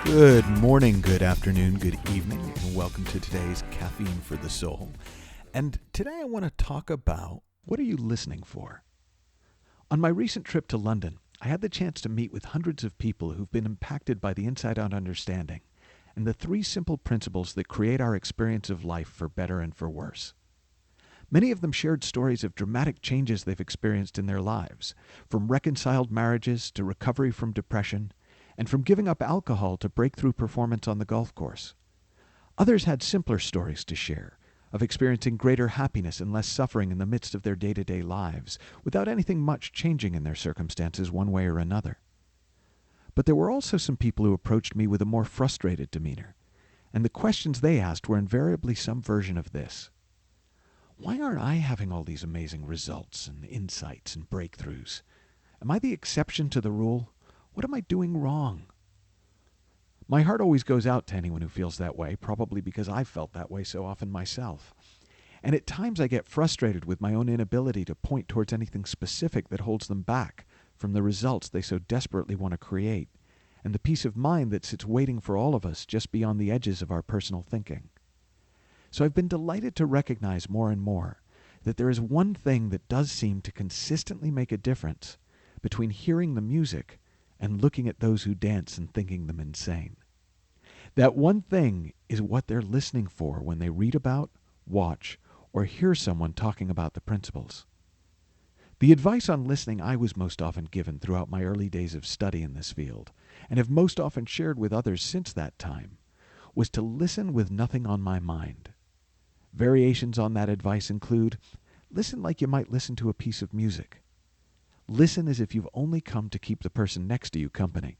Good morning, good afternoon, good evening, and welcome to today's Caffeine for the Soul. And today I want to talk about, what are you listening for? On my recent trip to London, I had the chance to meet with hundreds of people who've been impacted by the inside-out understanding and the three simple principles that create our experience of life for better and for worse. Many of them shared stories of dramatic changes they've experienced in their lives, from reconciled marriages to recovery from depression, and from giving up alcohol to breakthrough performance on the golf course. Others had simpler stories to share, of experiencing greater happiness and less suffering in the midst of their day-to-day lives, without anything much changing in their circumstances one way or another. But there were also some people who approached me with a more frustrated demeanor, and the questions they asked were invariably some version of this. Why aren't I having all these amazing results and insights and breakthroughs? Am I the exception to the rule? What am I doing wrong? My heart always goes out to anyone who feels that way, probably because I've felt that way so often myself. And at times I get frustrated with my own inability to point towards anything specific that holds them back from the results they so desperately want to create, and the peace of mind that sits waiting for all of us just beyond the edges of our personal thinking. So I've been delighted to recognize more and more that there is one thing that does seem to consistently make a difference between hearing the music and looking at those who dance and thinking them insane. That one thing is what they're listening for when they read about, watch, or hear someone talking about the principles. The advice on listening I was most often given throughout my early days of study in this field, and have most often shared with others since that time, was to listen with nothing on my mind. Variations on that advice include, listen like you might listen to a piece of music. Listen as if you've only come to keep the person next to you company.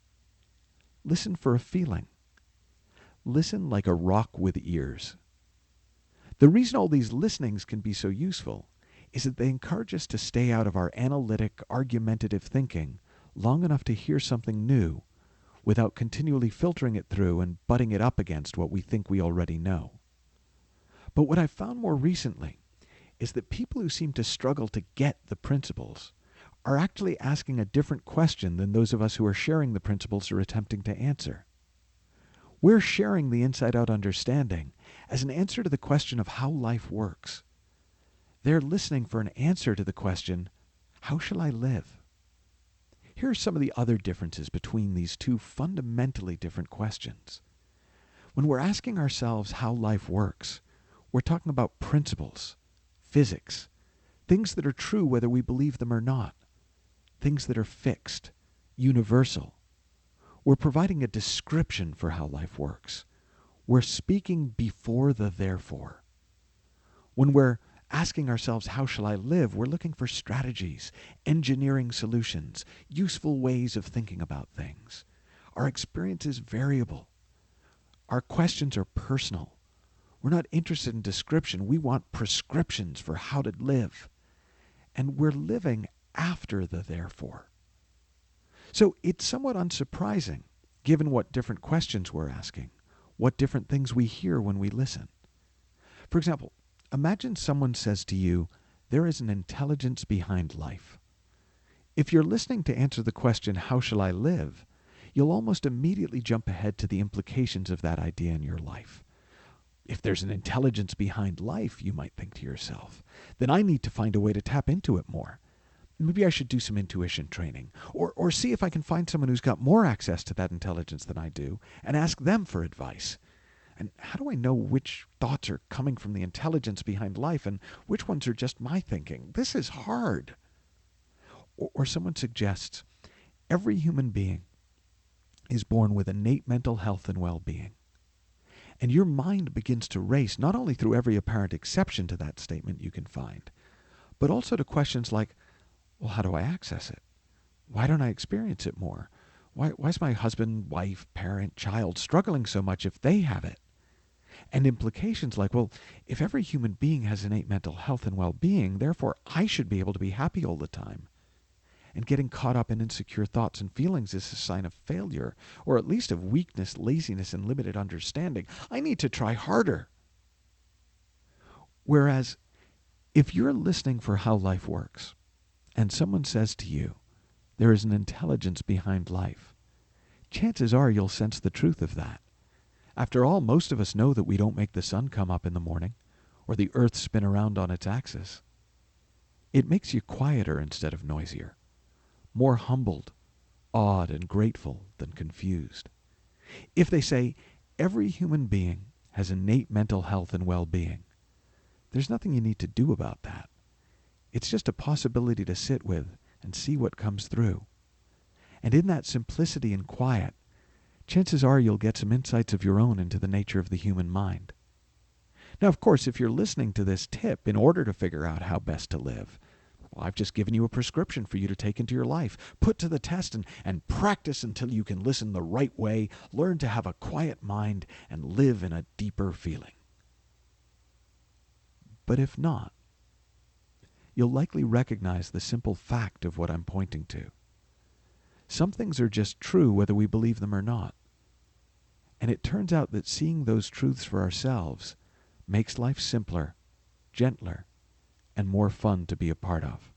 Listen for a feeling. Listen like a rock with ears. The reason all these listenings can be so useful is that they encourage us to stay out of our analytic, argumentative thinking long enough to hear something new without continually filtering it through and butting it up against what we think we already know. But what I've found more recently is that people who seem to struggle to get the principles are actually asking a different question than those of us who are sharing the principles are attempting to answer. We're sharing the inside-out understanding as an answer to the question of how life works. They're listening for an answer to the question, how shall I live? Here are some of the other differences between these two fundamentally different questions. When we're asking ourselves how life works, we're talking about principles, physics, things that are true whether we believe them or not. Things that are fixed, universal. We're providing a description for how life works. We're speaking before the therefore. When we're asking ourselves, how shall I live? We're looking for strategies, engineering solutions, useful ways of thinking about things. Our experience is variable. Our questions are personal. We're not interested in description. We want prescriptions for how to live. And we're living after the therefore. So it's somewhat unsurprising, given what different questions we're asking, what different things we hear when we listen. For example, imagine someone says to you, there is an intelligence behind life. If you're listening to answer the question, how shall I live? You'll almost immediately jump ahead to the implications of that idea in your life. If there's an intelligence behind life, you might think to yourself, then I need to find a way to tap into it more. Maybe I should do some intuition training, or see if I can find someone who's got more access to that intelligence than I do, and ask them for advice. And how do I know which thoughts are coming from the intelligence behind life and which ones are just my thinking? This is hard. Or someone suggests, every human being is born with innate mental health and well-being. And your mind begins to race not only through every apparent exception to that statement you can find, but also to questions like, well, how do I access it? Why don't I experience it more? Why is my husband, wife, parent, child struggling so much if they have it? And implications like, well, if every human being has innate mental health and well-being, therefore I should be able to be happy all the time. And getting caught up in insecure thoughts and feelings is a sign of failure, or at least of weakness, laziness, and limited understanding. I need to try harder. Whereas, if you're listening for how life works, and someone says to you, there is an intelligence behind life, chances are you'll sense the truth of that. After all, most of us know that we don't make the sun come up in the morning, or the earth spin around on its axis. It makes you quieter instead of noisier, more humbled, awed, and grateful than confused. If they say every human being has innate mental health and well-being, there's nothing you need to do about that. It's just a possibility to sit with and see what comes through. And in that simplicity and quiet, chances are you'll get some insights of your own into the nature of the human mind. Now, of course, if you're listening to this tip in order to figure out how best to live, well, I've just given you a prescription for you to take into your life. Put to the test and practice until you can listen the right way, learn to have a quiet mind, and live in a deeper feeling. But if not, you'll likely recognize the simple fact of what I'm pointing to. Some things are just true whether we believe them or not. And it turns out that seeing those truths for ourselves makes life simpler, gentler, and more fun to be a part of.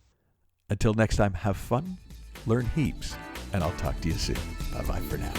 Until next time, have fun, learn heaps, and I'll talk to you soon. Bye-bye for now.